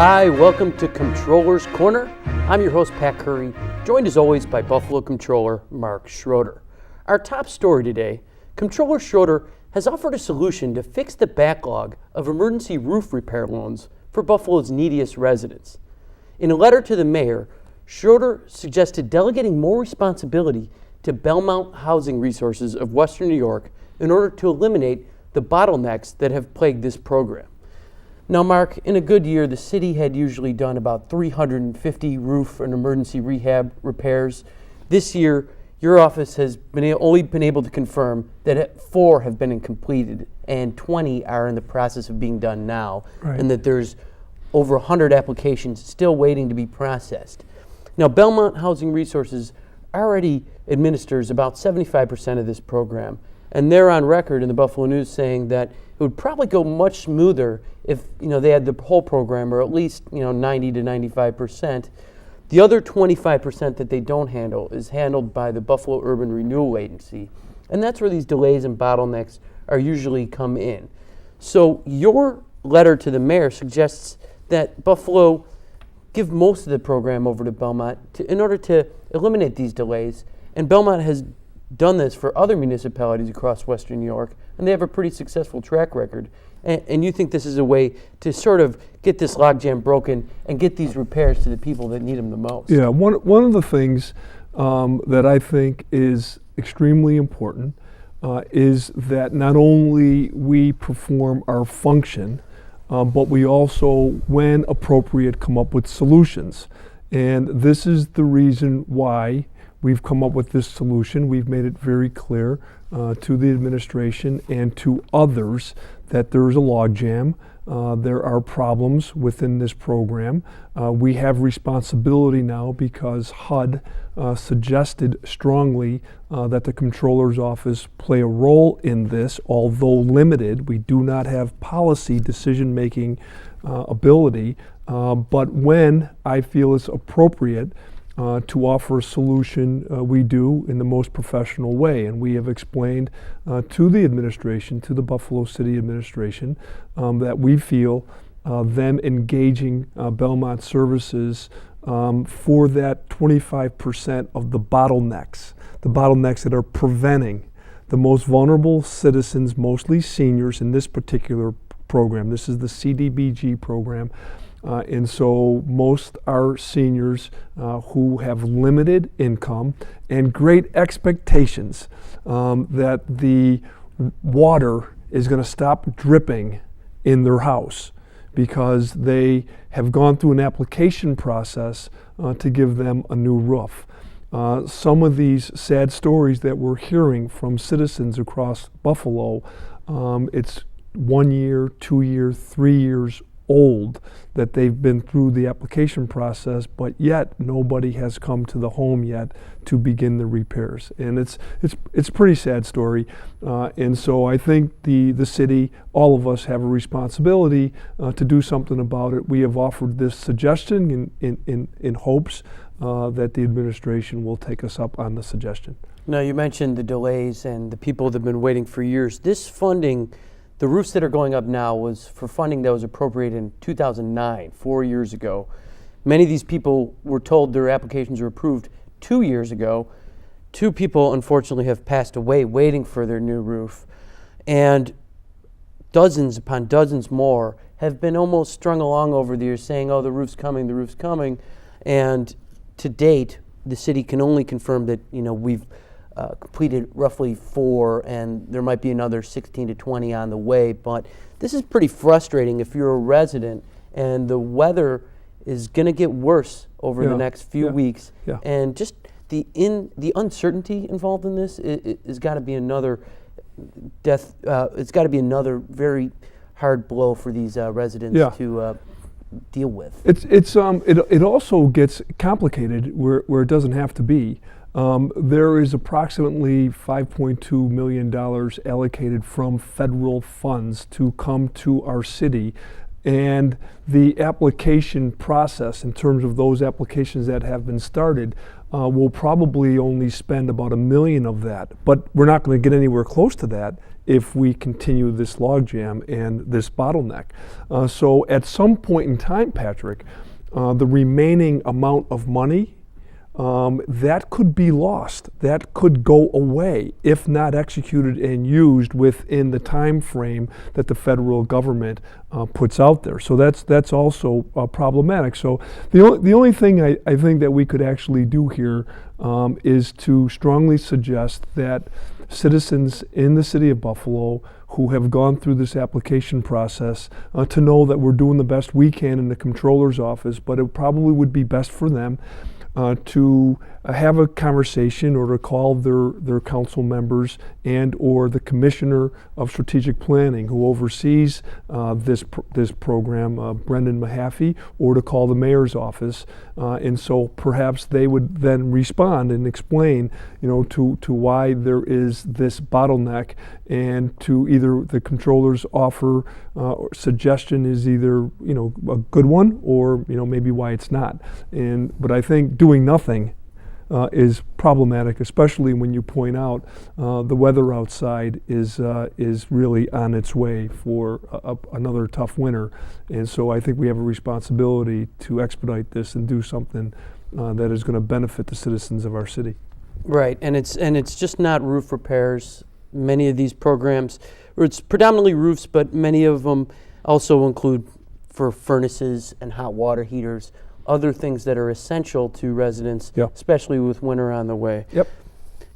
Hi, welcome to Comptroller's Corner. I'm your host, Pat Curry, joined as always by Buffalo Comptroller Mark Schroeder. Our top story today, Comptroller Schroeder has offered a solution to fix the backlog of emergency roof repair loans for Buffalo's neediest residents. In a letter to the mayor, Schroeder suggested delegating more responsibility to Belmont Housing Resources of Western New York in order to eliminate the bottlenecks that have plagued this program. Now, Mark, in a good year, the city had usually done about 350 roof and emergency rehab repairs. This year, your office has only been able to confirm that 4 have been completed and 20 are in the process of being done now, Right. and that there's over 100 applications still waiting to be processed. Now, Belmont Housing Resources already administers about 75% of this program, and they're on record in the Buffalo News saying that it would probably go much smoother if they had the whole program, or at least 90 to 95%. The other 25% that they don't handle is handled by the Buffalo Urban Renewal Agency, and that's where these delays and bottlenecks are usually come in. So your letter to the mayor suggests that Buffalo give most of the program over to Belmont in order to eliminate these delays, and Belmont has done this for other municipalities across Western New York, and they have a pretty successful track record. And you think this is a way to sort of get this logjam broken and get these repairs to the people that need them the most? Yeah, one of the things that I think is extremely important is that not only we perform our function, but we also, when appropriate, come up with solutions. And this is the reason why we've come up with this solution. We've made it very clear to the administration and to others that there is a logjam. There are problems within this program. We have responsibility now because HUD suggested strongly that the Comptroller's office play a role in this, although limited. We do not have policy decision-making ability, but when I feel it's appropriate to offer a solution, we do in the most professional way. And we have explained to the administration, to the Buffalo City administration, that we feel them engaging Belmont Services for that 25% of the bottlenecks that are preventing the most vulnerable citizens, mostly seniors, in this particular program. This is the CDBG program. And so most are seniors who have limited income and great expectations that the water is going to stop dripping in their house because they have gone through an application process to give them a new roof. Some of these sad stories that we're hearing from citizens across Buffalo, it's 1 year, 2 years, 3 years old that they've been through the application process, but yet nobody has come to the home yet to begin the repairs. And it's a pretty sad story. And so I think the city, all of us have a responsibility to do something about it. We have offered this suggestion in hopes that the administration will take us up on the suggestion. Now, you mentioned the delays and the people that have been waiting for years. This funding, the roofs that are going up now, was for funding that was appropriated in 2009, 4 years ago. Many of these people were told their applications were approved 2 years ago. 2 people, unfortunately, have passed away waiting for their new roof. And dozens upon dozens more have been almost strung along over the years saying, oh, the roof's coming, the roof's coming. And to date, the city can only confirm that, we've completed roughly 4, and there might be another 16 to 20 on the way. But this is pretty frustrating if you're a resident and the weather is going to get worse over the next few weeks. Yeah. And just the uncertainty involved in this is got to be another death. It's got to be another very hard blow for these residents to deal with. It also gets complicated where it doesn't have to be. There is approximately $5.2 million allocated from federal funds to come to our city And the application process, in terms of those applications that have been started, we'll probably only spend about $1 million of that. But we're not going to get anywhere close to that if we continue this logjam and this bottleneck. So at some point in time, Patrick, the remaining amount of money, that could be lost. That could go away if not executed and used within the time frame that the federal government puts out there. So that's also problematic. So the only thing I think that we could actually do here is to strongly suggest that citizens in the city of Buffalo who have gone through this application process to know that we're doing the best we can in the Comptroller's office, but it probably would be best for them to have a conversation or to call their council members and or the Commissioner of Strategic Planning who oversees this program, Brendan Mahaffey, or to call the mayor's office. And so perhaps they would then respond and explain, to why there is this bottleneck, and to either the Comptroller's offer or suggestion is either, a good one, or, maybe why it's not. But I think doing nothing is problematic, especially when you point out the weather outside is really on its way for another tough winter. And so I think we have a responsibility to expedite this and do something that is going to benefit the citizens of our city. Right, and it's just not roof repairs. Many of these programs, or it's predominantly roofs, but many of them also include for furnaces and hot water heaters, other things that are essential to residents, especially with winter on the way. Yep.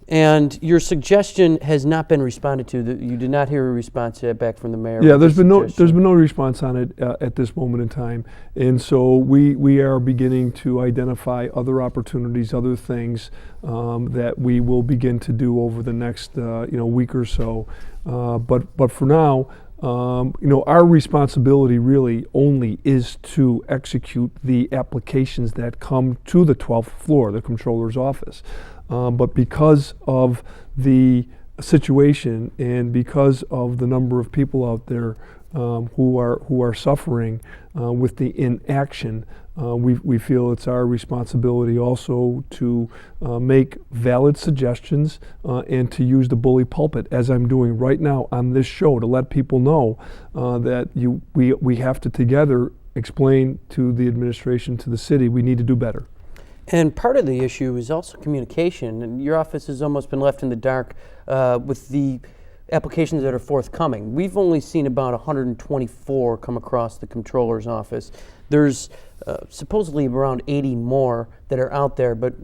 And your suggestion has not been responded to. You did not hear a response yet back from the mayor. Yeah, there's been no response on it at this moment in time, and so we are beginning to identify other opportunities, other things that we will begin to do over the next week or so. But for now, our responsibility really only is to execute the applications that come to the 12th floor, the Comptroller's office. But because of the situation and because of the number of people out there who are suffering with the inaction, we feel it's our responsibility also to make valid suggestions and to use the bully pulpit, as I'm doing right now on this show, to let people know that we have to together explain to the administration, to the city, we need to do better. And part of the issue is also communication, and your office has almost been left in the dark with the applications that are forthcoming. We've only seen about 124 come across the Comptroller's office. There's supposedly around 80 more that are out there, but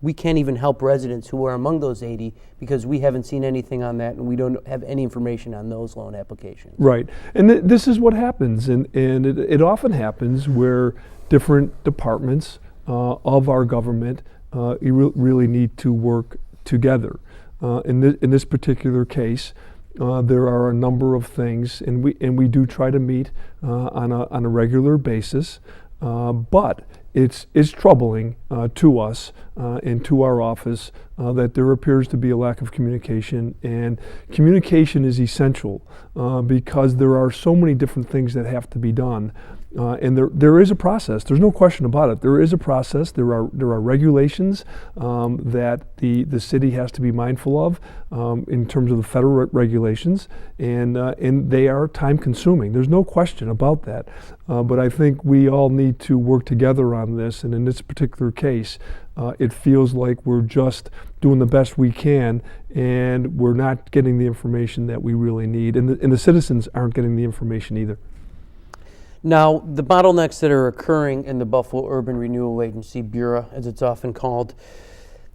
we can't even help residents who are among those 80 because we haven't seen anything on that, and we don't have any information on those loan applications. Right, and this is what happens, and it often happens where different departments of our government really need to work together. In this particular case, there are a number of things, and we do try to meet on a regular basis. But it's troubling to us and to our office that there appears to be a lack of communication, and communication is essential because there are so many different things that have to be done. And there is a process. There's no question about it. There is a process. There are regulations that the city has to be mindful of in terms of the federal regulations, and they are time consuming. There's no question about that. But I think we all need to work together on this. And in this particular case, it feels like we're just doing the best we can, and we're not getting the information that we really need, and the citizens aren't getting the information either. Now, the bottlenecks that are occurring in the Buffalo Urban Renewal Agency, Bureau, as it's often called,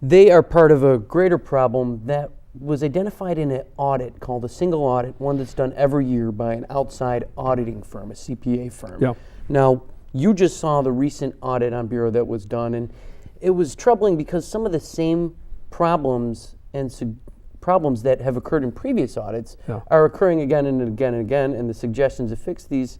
they are part of a greater problem that was identified in an audit called a single audit, one that's done every year by an outside auditing firm, a CPA firm. Yeah. Now, you just saw the recent audit on Bureau that was done, and it was troubling because some of the same problems and problems that have occurred in previous audits are occurring again and again and again, and the suggestions to fix these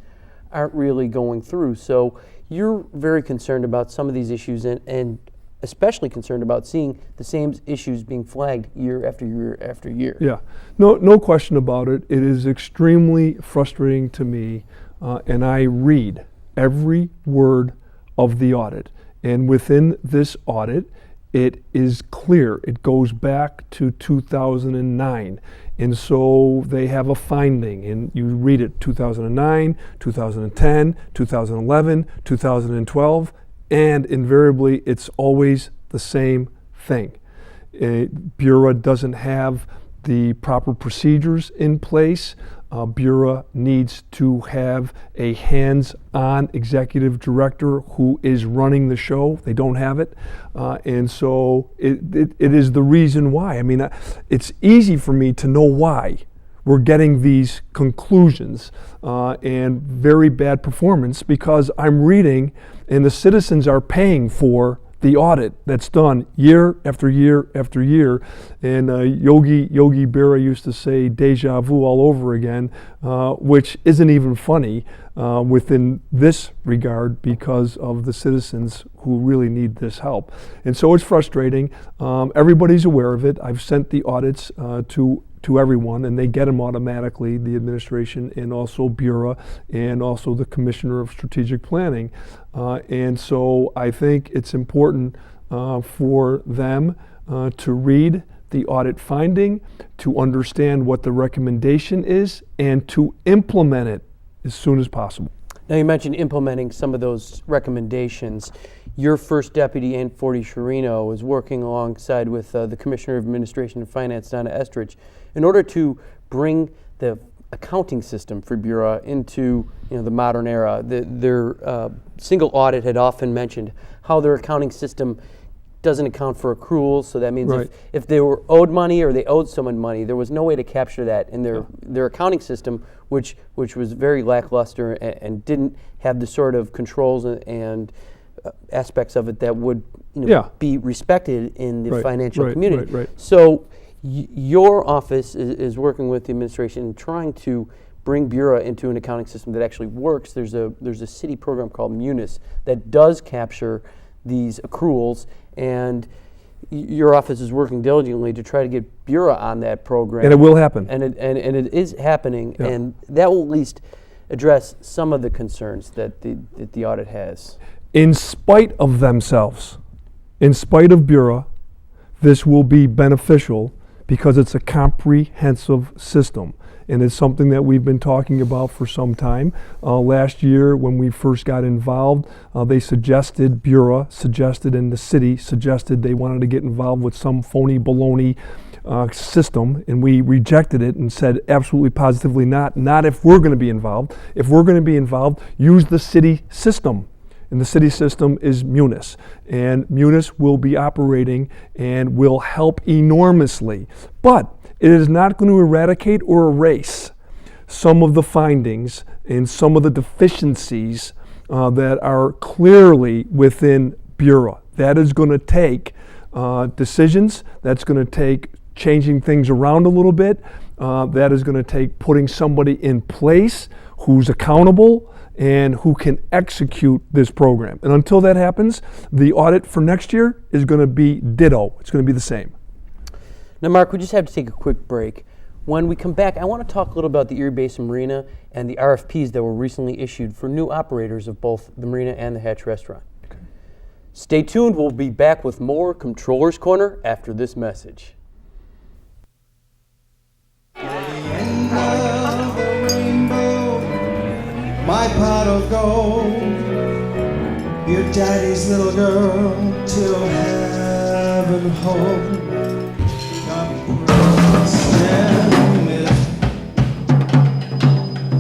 aren't really going through. So you're very concerned about some of these issues, and especially concerned about seeing the same issues being flagged year after year after year. Yeah, no question about it. It is extremely frustrating to me and I read every word of the audit. And within this audit, it is clear. It goes back to 2009. And so they have a finding, and you read it 2009, 2010, 2011, 2012, and invariably it's always the same thing. Bureau doesn't have the proper procedures in place. Bureau needs to have a hands-on executive director who is running the show. They don't have it. And so it is the reason why. I mean, it's easy for me to know why we're getting these conclusions and very bad performance, because I'm reading and the citizens are paying for the audit that's done year after year after year. And Yogi Berra used to say deja vu all over again, which isn't even funny within this regard, because of the citizens who really need this help. And so it's frustrating. Everybody's aware of it. I've sent the audits to everyone, and they get them automatically, the administration and also Bureau and also the Commissioner of Strategic Planning. And so I think it's important for them to read the audit finding, to understand what the recommendation is, and to implement it as soon as possible. Now, you mentioned implementing some of those recommendations. Your first deputy, Ann Forty Chirino, is working alongside with the Commissioner of Administration and Finance, Donna Estridge, in order to bring the accounting system for Bureau into the modern era. Their single audit had often mentioned how their accounting system doesn't account for accruals, so that means Right. if they were owed money or they owed someone money, there was no way to capture that in their accounting system, which was very lackluster and didn't have the sort of controls and aspects of it that would be respected in the financial community. Right. So your office is working with the administration and trying to bring Bureau into an accounting system that actually works. There's a city program called Munis that does capture these accruals, and your office is working diligently to try to get Bureau on that program. And it will happen. And it is happening, and that will at least address some of the concerns that the audit has. In spite of themselves, in spite of Bureau, this will be beneficial because it's a comprehensive system. And it's something that we've been talking about for some time. Last year, when we first got involved, Bureau suggested, and the city suggested they wanted to get involved with some phony baloney system, and we rejected it and said absolutely positively not if we're going to be involved. If we're going to be involved, use the city system. And the city system is Munis. And Munis will be operating and will help enormously. But it is not going to eradicate or erase some of the findings and some of the deficiencies that are clearly within Bureau. That is going to take decisions. That's going to take changing things around a little bit. That is going to take putting somebody in place who's accountable and who can execute this program. And until that happens, the audit for next year is going to be ditto. It's going to be the same. Now, Mark, we just have to take a quick break. When we come back, I want to talk a little about the Erie Basin Marina and the RFPs that were recently issued for new operators of both the marina and the Hatch Restaurant. Okay. Stay tuned. We'll be back with more Comptroller's Corner after this message. My pot of gold, your daddy's little girl, till heaven home.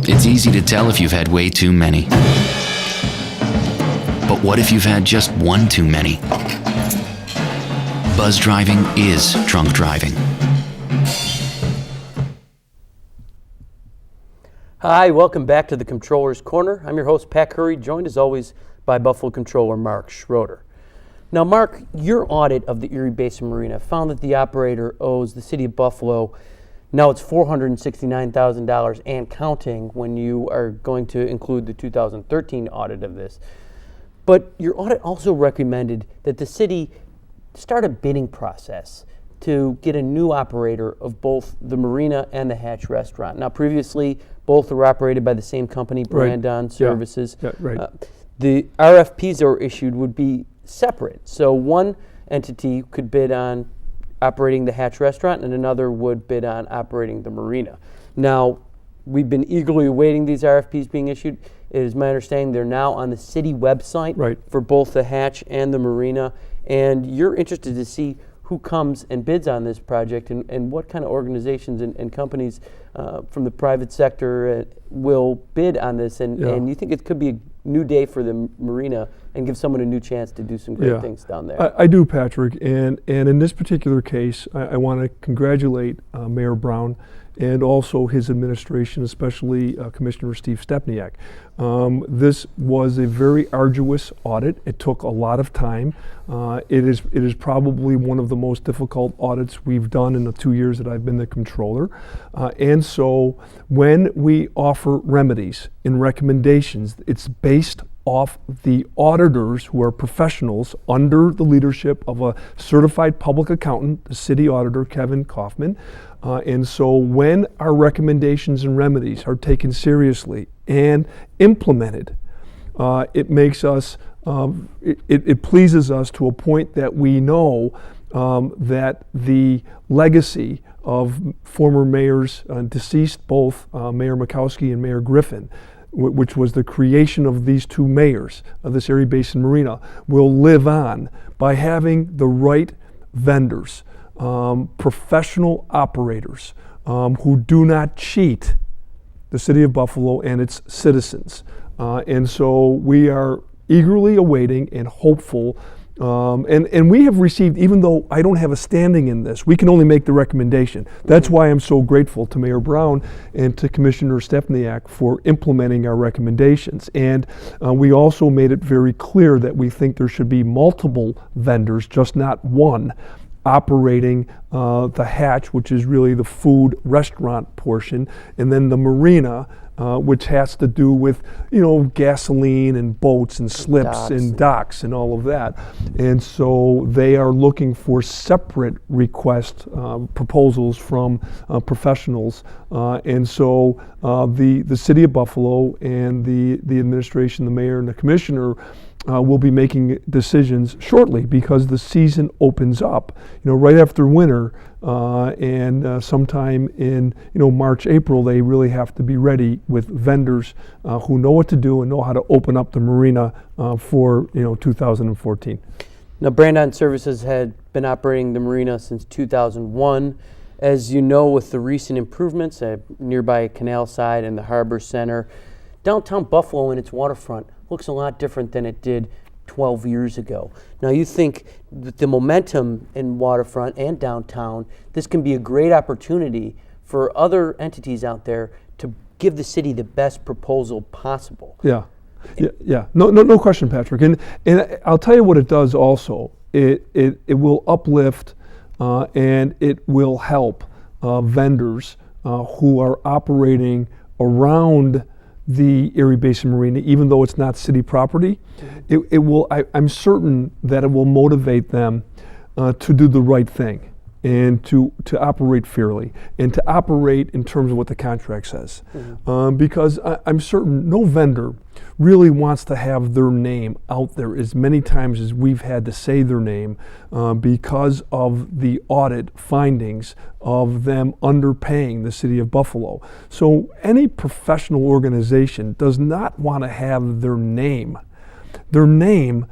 It's easy to tell if you've had way too many. But what if you've had just one too many? Buzz driving is drunk driving. Hi, welcome back to the Comptroller's Corner. I'm your host, Pat Curry, joined as always by Buffalo Comptroller Mark Schroeder. Now, Mark, your audit of the Erie Basin Marina found that the operator owes the city of Buffalo, now it's $469,000 and counting when you are going to include the 2013 audit of this. But your audit also recommended that the city start a bidding process to get a new operator of both the marina and the Hatch restaurant. Now, previously, both were operated by the same company, Brandon Services. Yeah, right. The RFPs that were issued would be separate. So one entity could bid on operating the Hatch restaurant and another would bid on operating the marina. Now, we've been eagerly awaiting these RFPs being issued. It is my understanding they're now on the city website for both the Hatch and the marina. And you're interested to see who comes and bids on this project and what kind of organizations and companies from the private sector will bid on this. And you think it could be a new day for the marina and give someone a new chance to do some great things down there. I do, Patrick. And in this particular case, I want to congratulate Mayor Brown and also his administration, especially Commissioner Steve Stepniak. This was a very arduous audit. It took a lot of time. It is probably one of the most difficult audits we've done in the 2 years that I've been the Comptroller. And so when we offer remedies and recommendations, it's based off the auditors who are professionals under the leadership of a certified public accountant, the city auditor, Kevin Kaufman. And so when our recommendations and remedies are taken seriously and implemented, it makes us, it pleases us to a point that we know that the legacy of former mayors, deceased both Mayor Makowski and Mayor Griffin, which was the creation of these two mayors of this Erie Basin Marina, will live on by having the right vendors, professional operators who do not cheat the city of Buffalo and its citizens. And so we are eagerly awaiting and hopeful. And we have received, even though I don't have a standing in this, we can only make the recommendation. That's why I'm so grateful to Mayor Brown and to Commissioner Stepniak for implementing our recommendations. And we also made it very clear that we think there should be multiple vendors, just not one, operating the Hatch, which is really the food restaurant portion, and then the marina, which has to do with, gasoline and boats and slips and docks and all of that. And so they are looking for separate request proposals from professionals. And so the city of Buffalo and the administration, the mayor and the commissioner, will be making decisions shortly because the season opens up, right after winter, and sometime in March, April, they really have to be ready with vendors who know what to do and know how to open up the marina for 2014. Now, Brandon Services had been operating the marina since 2001. As you know, with the recent improvements at nearby Canal Side and the Harbor Center, downtown Buffalo and its waterfront looks a lot different than it did 12 years ago. Now, you think with the momentum in waterfront and downtown, this can be a great opportunity for other entities out there to give the city the best proposal possible. Yeah. No question, Patrick. And I'll tell you what it does also. It will uplift and it will help vendors who are operating around the Erie Basin Marina, even though it's not city property. It will. I'm certain that it will motivate them to do the right thing and to operate fairly and to operate in terms of what the contract says. Because I'm certain no vendor really wants to have their name out there as many times as we've had to say their name because of the audit findings of them underpaying the city of Buffalo. So any professional organization does not want to have their name. Their name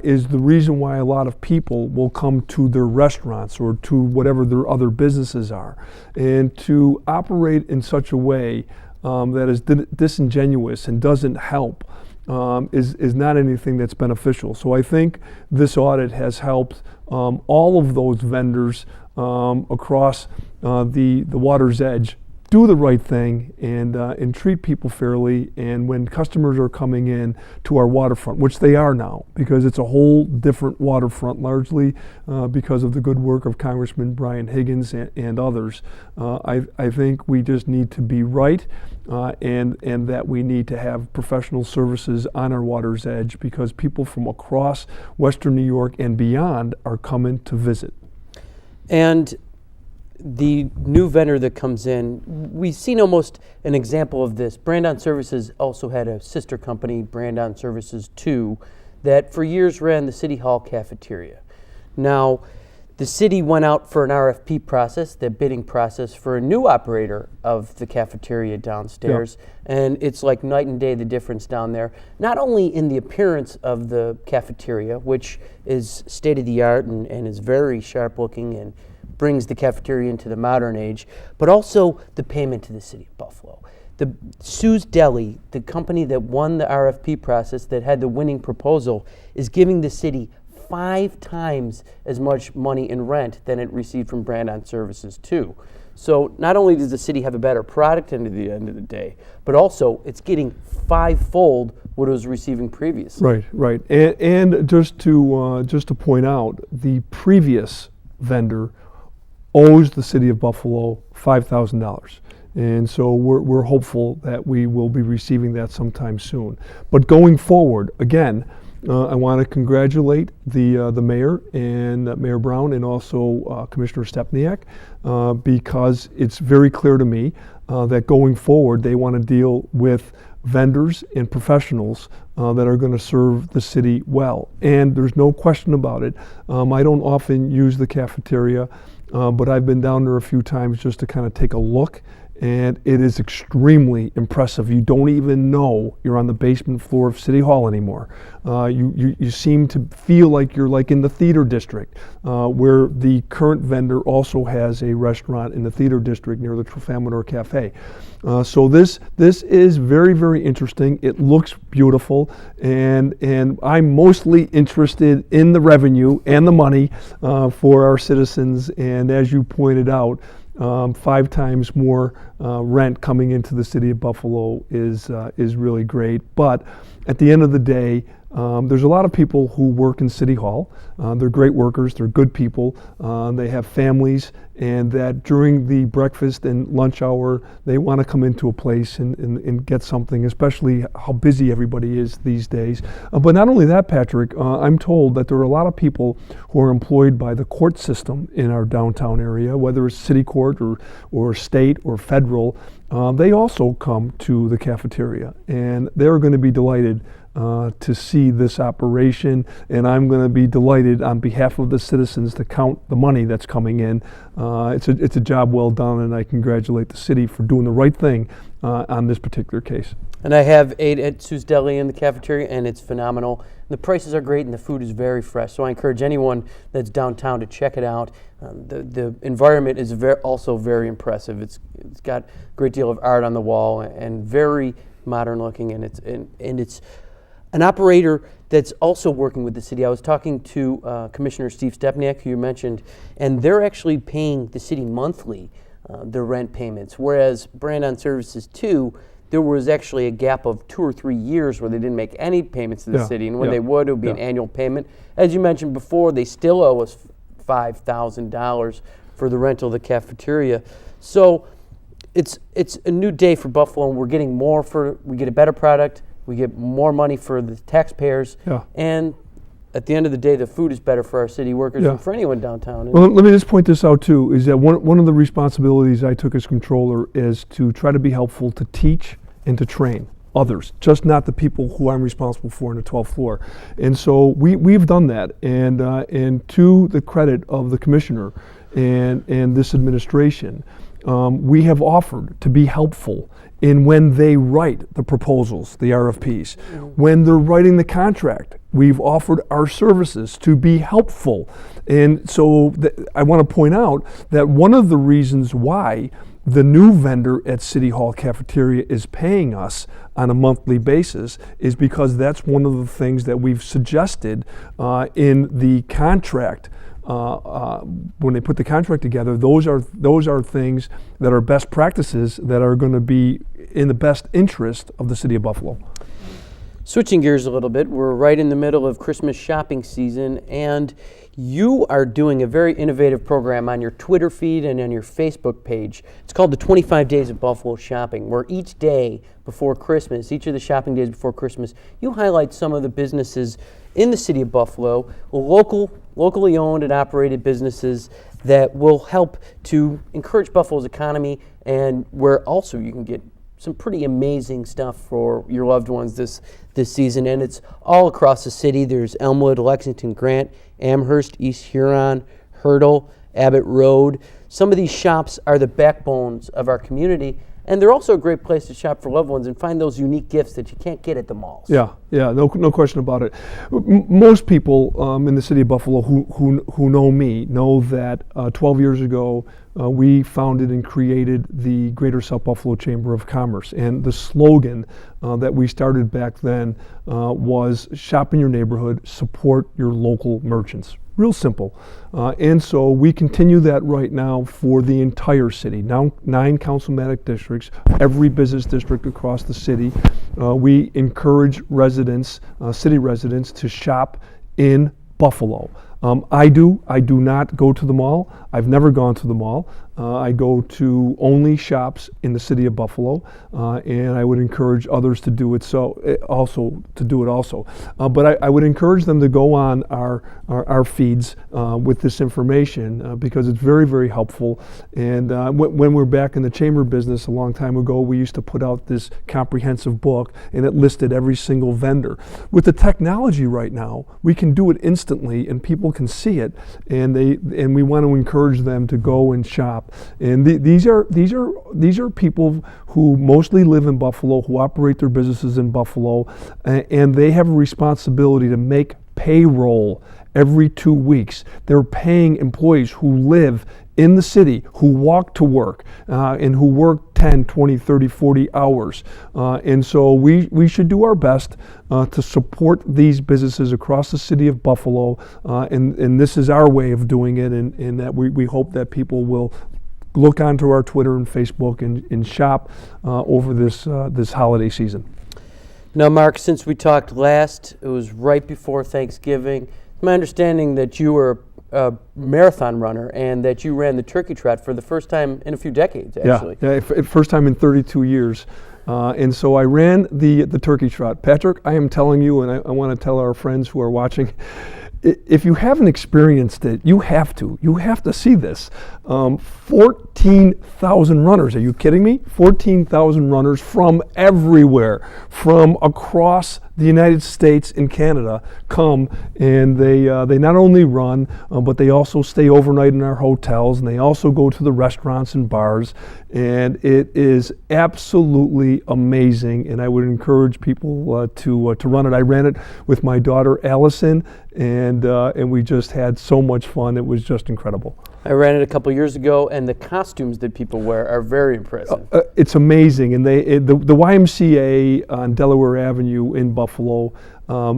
is the reason why a lot of people will come to their restaurants or to whatever their other businesses are. And to operate in such a way that is disingenuous and doesn't help is not anything that's beneficial. So I think this audit has helped all of those vendors across the water's edge do the right thing and treat people fairly. And when customers are coming in to our waterfront, which they are now, because it's a whole different waterfront, largely because of the good work of Congressman Brian Higgins and others, I think we just need to be right and that we need to have professional services on our water's edge because people from across Western New York and beyond are coming to visit. And the new vendor that comes in, we've seen almost an example of this. Brand-On Services also had a sister company, Brand-On Services 2, that for years ran the City Hall cafeteria. Now, the city went out for an RFP process, the bidding process, for a new operator of the cafeteria downstairs. And it's like night and day the difference down there, not only in the appearance of the cafeteria, which is state-of-the-art and is very sharp looking and brings the cafeteria into the modern age, but also the payment to the city of Buffalo. The Sue's Deli, the company that won the RFP process, that had the winning proposal, is giving the city 5 times as much money in rent than it received from Brand-On Services 2. So not only does the city have a better product at the end of the day, but also it's getting 5-fold what it was receiving previously. Right. And just to point out, the previous vendor owes the city of Buffalo $5,000. And so we're hopeful that we will be receiving that sometime soon. But going forward, again, I want to congratulate the mayor and Mayor Brown and also Commissioner Stepniak because it's very clear to me that going forward they want to deal with vendors and professionals that are going to serve the city well. And there's no question about it. I don't often use the cafeteria, but I've been down there a few times just to kind of take a look. And it is extremely impressive. You don't even know you're on the basement floor of City Hall anymore. You seem to feel like you're like in the theater district, where the current vendor also has a restaurant in the theater district near the Trafalgar Cafe. So this is very, very interesting. It looks beautiful, and I'm mostly interested in the revenue and the money for our citizens. And as you pointed out, 5 times more rent coming into the city of Buffalo is really great. But at the end of the day, there's a lot of people who work in City Hall. They're great workers, they're good people, they have families, and that during the breakfast and lunch hour, they want to come into a place and get something, especially how busy everybody is these days. But not only that, Patrick, I'm told that there are a lot of people who are employed by the court system in our downtown area, whether it's city court or state or federal. They also come to the cafeteria, and they're going to be delighted to see this operation, and I'm going to be delighted on behalf of the citizens to count the money that's coming in. It's a job well done, and I congratulate the city for doing the right thing on this particular case. And I have ate at Sue's Deli in the cafeteria, and it's phenomenal. The prices are great, and the food is very fresh. So I encourage anyone that's downtown to check it out. The environment is also very impressive. It's got a great deal of art on the wall and very modern looking, and it's an operator that's also working with the city. I was talking to Commissioner Steve Stepniak, who you mentioned, and they're actually paying the city monthly their rent payments, whereas Brand-On Services 2, there was actually a gap of 2 or 3 years where they didn't make any payments to the city, and when they would, it would be an annual payment. As you mentioned before, they still owe us $5,000 for the rental of the cafeteria. So it's a new day for Buffalo, and we're getting we get a better product, we get more money for the taxpayers, and at the end of the day, the food is better for our city workers and for anyone downtown. Well, let me just point this out too, is that one of the responsibilities I took as controller is to try to be helpful to teach and to train others, just not the people who I'm responsible for in the 12th floor. And so we've done that, and to the credit of the commissioner and this administration, we have offered to be helpful in when they write the proposals, the RFPs. When they're writing the contract, we've offered our services to be helpful. And so I want to point out that one of the reasons why the new vendor at City Hall Cafeteria is paying us on a monthly basis is because that's one of the things that we've suggested in the contract. When they put the contract together, those are things that are best practices that are going to be in the best interest of the city of Buffalo. Switching gears a little bit, we're right in the middle of Christmas shopping season, and you are doing a very innovative program on your Twitter feed and on your Facebook page. It's called the 25 Days of Buffalo Shopping, where each day before Christmas, each of the shopping days before Christmas, you highlight some of the businesses in the city of Buffalo, locally owned and operated businesses that will help to encourage Buffalo's economy, and where also you can get some pretty amazing stuff for your loved ones this season. And it's all across the city. There's Elmwood, Lexington, Grant, Amherst, East Huron, Hurdle, Abbott Road. Some of these shops are the backbones of our community, and they're also a great place to shop for loved ones and find those unique gifts that you can't get at the malls. Yeah, no question about it. Most people in the city of Buffalo who know me know that 12 years ago we founded and created the Greater South Buffalo Chamber of Commerce, and the slogan that we started back then was "Shop in your neighborhood, support your local merchants." Real simple. And so we continue that right now for the entire city. Now 9 councilmatic districts, every business district across the city. We encourage residents, city residents, to shop in Buffalo. I do not go to the mall. I've never gone to the mall. I go to only shops in the city of Buffalo, and I would encourage others to do it also. But I would encourage them to go on our feeds with this information because it's very, very helpful. And when we're back in the chamber business a long time ago, we used to put out this comprehensive book, and it listed every single vendor. With the technology right now, we can do it instantly, and people can see it, and we want to encourage them to go and shop. And these are people who mostly live in Buffalo, who operate their businesses in Buffalo, and they have a responsibility to make payroll every 2 weeks. They're paying employees who live in the city, who walk to work, and who work 10, 20, 30, 40 hours. And so we should do our best to support these businesses across the city of Buffalo, and this is our way of doing it, and that we hope that people will look onto our Twitter and Facebook and shop over this holiday season. Now, Mark, since we talked last, it was right before Thanksgiving. It's my understanding that you were a marathon runner and that you ran the turkey trot for the first time in a few decades, actually. Yeah, first time in 32 years. And so I ran the turkey trot. Patrick, I am telling you, and I want to tell our friends who are watching, if you haven't experienced it, you have to see this. 14,000 runners, are you kidding me? 14,000 runners from everywhere, from across the United States and Canada come, and they not only run, but they also stay overnight in our hotels, and they also go to the restaurants and bars, and it is absolutely amazing, and I would encourage people to run it. I ran it with my daughter Allison, and we just had so much fun. It was just incredible. I ran it a couple years ago, and the costumes that people wear are very impressive. It's amazing, and the YMCA on Delaware Avenue in Buffalo,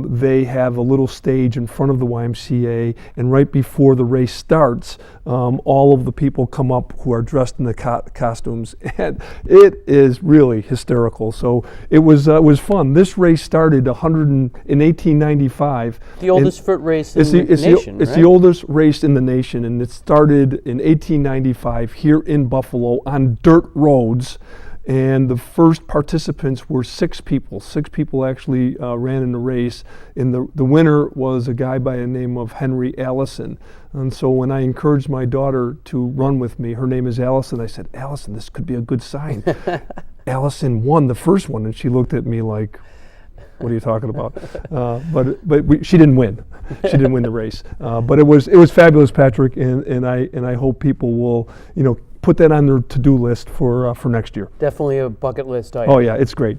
they have a little stage in front of the YMCA, and right before the race starts, all of the people come up who are dressed in the costumes, and it is really hysterical. So it was fun. This race started in 1895. The oldest foot race in the nation, It's right? the oldest race in the nation, and it started in 1895 here in Buffalo on dirt roads. And the first participants were 6 people. 6 people actually ran in the race. And the winner was a guy by the name of Henry Allison. And so when I encouraged my daughter to run with me, her name is Allison, I said, "Allison, this could be a good sign." Allison won the first one, and she looked at me like, "What are you talking about?" She didn't win. She didn't win the race. But it was fabulous, Patrick, and I hope people will, put that on their to-do list for next year. Definitely a bucket list item. Oh yeah, it's great.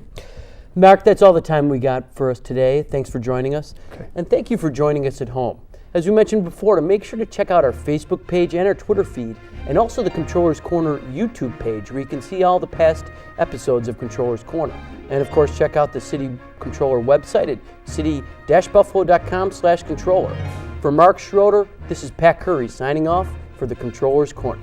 Mark, that's all the time we got for us today. Thanks for joining us. Okay. And thank you for joining us at home. As we mentioned before, to make sure to check out our Facebook page and our Twitter feed, and also the Comptroller's Corner YouTube page, where you can see all the past episodes of Comptroller's Corner. And of course, check out the City Comptroller website at city-buffalo.com/Comptroller. For Mark Schroeder, this is Pat Curry signing off for the Comptroller's Corner.